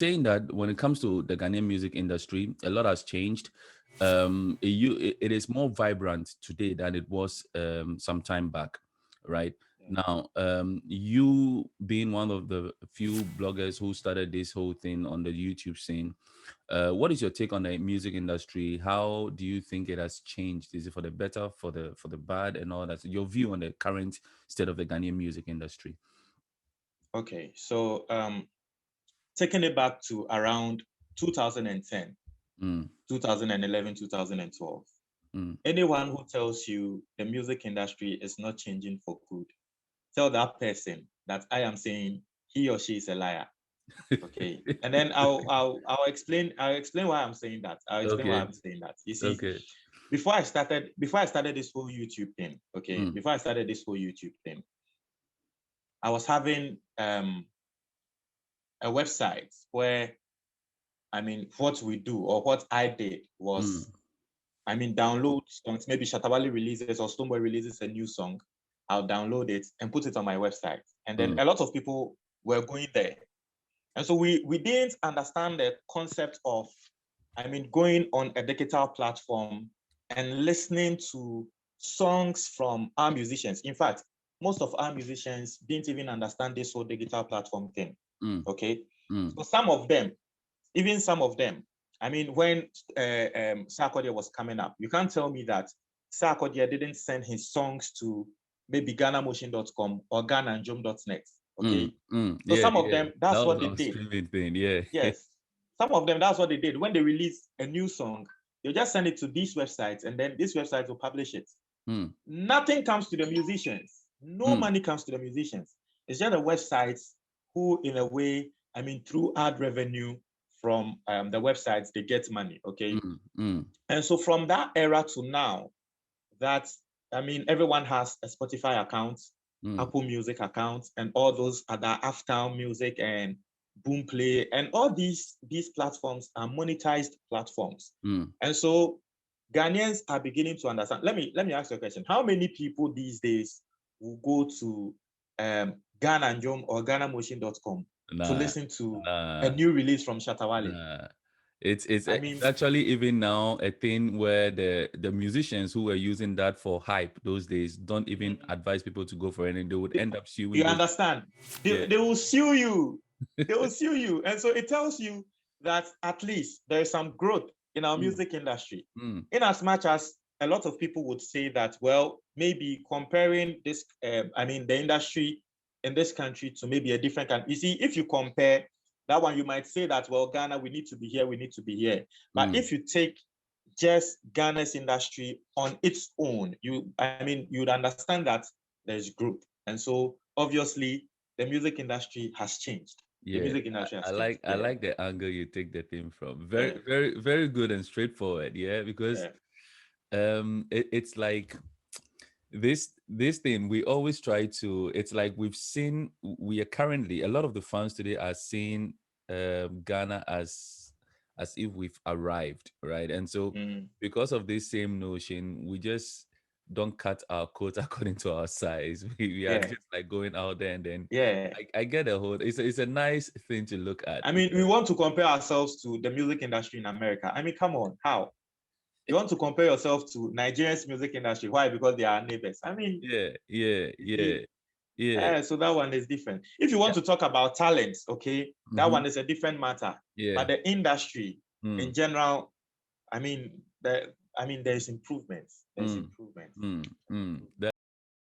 saying that when it comes to the Ghanaian music industry, a lot has changed. It is more vibrant today than it was some time back, right? Yeah. Now, you being one of the few bloggers who started this whole thing on the YouTube scene, what is your take on the music industry? How do you think it has changed? Is it for the better, for the bad, and all that? Your view on the current state of the Ghanaian music industry? Okay, so taking it back to around 2010, Mm, 2011, 2012. mm. Anyone who tells you the music industry is not changing for good, tell that person that I am saying he or she is a liar. Okay. And then I'll explain why I'm saying that. I'll explain why Okay. I'm saying that. You see, Okay. before I started this whole YouTube thing, okay, Mm, before I started this whole YouTube thing, I was having a website where what we do or what I did mm, was download songs. Maybe Shatabali releases or Stoneboy releases a new song. I'll download it and put it on my website. And then mm, a lot of people were going there. And so we didn't understand the concept of, going on a digital platform and listening to songs from our musicians. In fact, most of our musicians didn't even understand this whole digital platform thing. mm, Okay. mm, So even some of them, when Sarkodie was coming up, you can't tell me that Sarkodie didn't send his songs to maybe GhanaMotion.com or GhanaNjom.net. mm, Okay. mm. So Yeah, some of yeah. them, That that's was what they our did. streaming thing. Yeah. Yes. Some of them, that's what they did. When they release a new song, they'll just send it to these websites and then these websites will publish it. Mm, Nothing comes to the musicians. No mm, money comes to the musicians. It's just the websites who, in a way, through ad revenue from the websites, they get money. Okay. mm, mm, And so from that era to now, that everyone has a Spotify account, mm, Apple Music account, and all those other After Music and Boomplay, and all these platforms are monetized platforms. mm. And so Ghanaians are beginning to understand. Let me ask you a question. How many people these days will go to Ghana and Jom or GhanaMotion.com to Nah, listen to a nah, new release from Shatawale? nah. It's I mean, actually even now a thing where the musicians who were using that for hype those days don't even advise people to go for it, and they would end up suing you those. understand? Yeah. They will sue you. They will sue you. And so it tells you that at least there is some growth in our Mm, music industry. mm, In as much as a lot of people would say that, well, maybe comparing this, the industry in this country to maybe a different country. You see, if you compare that one, you might say that, well, Ghana, we need to be here, we need to be here. But mm. if you take just Ghana's industry on its own, you'd understand that there's growth. And so obviously the music industry has changed. The Yeah, music industry I has changed. like I Yeah. like the angle you take the thing from. Yeah. Very, very, very good and straightforward. Yeah, because Yeah. it's like this thing we always try to. It's like we are currently a lot of the fans today are seeing Ghana as if we've arrived, right? And so Mm. because of this same notion, we just don't cut our coat according to our size. We are Yeah. just like going out there, and then Yeah. I get the whole. It's a nice thing to look at. We want to compare ourselves to the music industry in America. Come on, how? You want to compare yourself to Nigerian's music industry? Why? Because they are neighbors. Yeah, yeah, You yeah, see, yeah, so that one is different. If you want yeah. to talk about talents, okay, that Mm-hmm. one is a different matter. Yeah. But the industry Mm, in general, there's improvements. There's mm, improvements. mm, There's mm. improvements.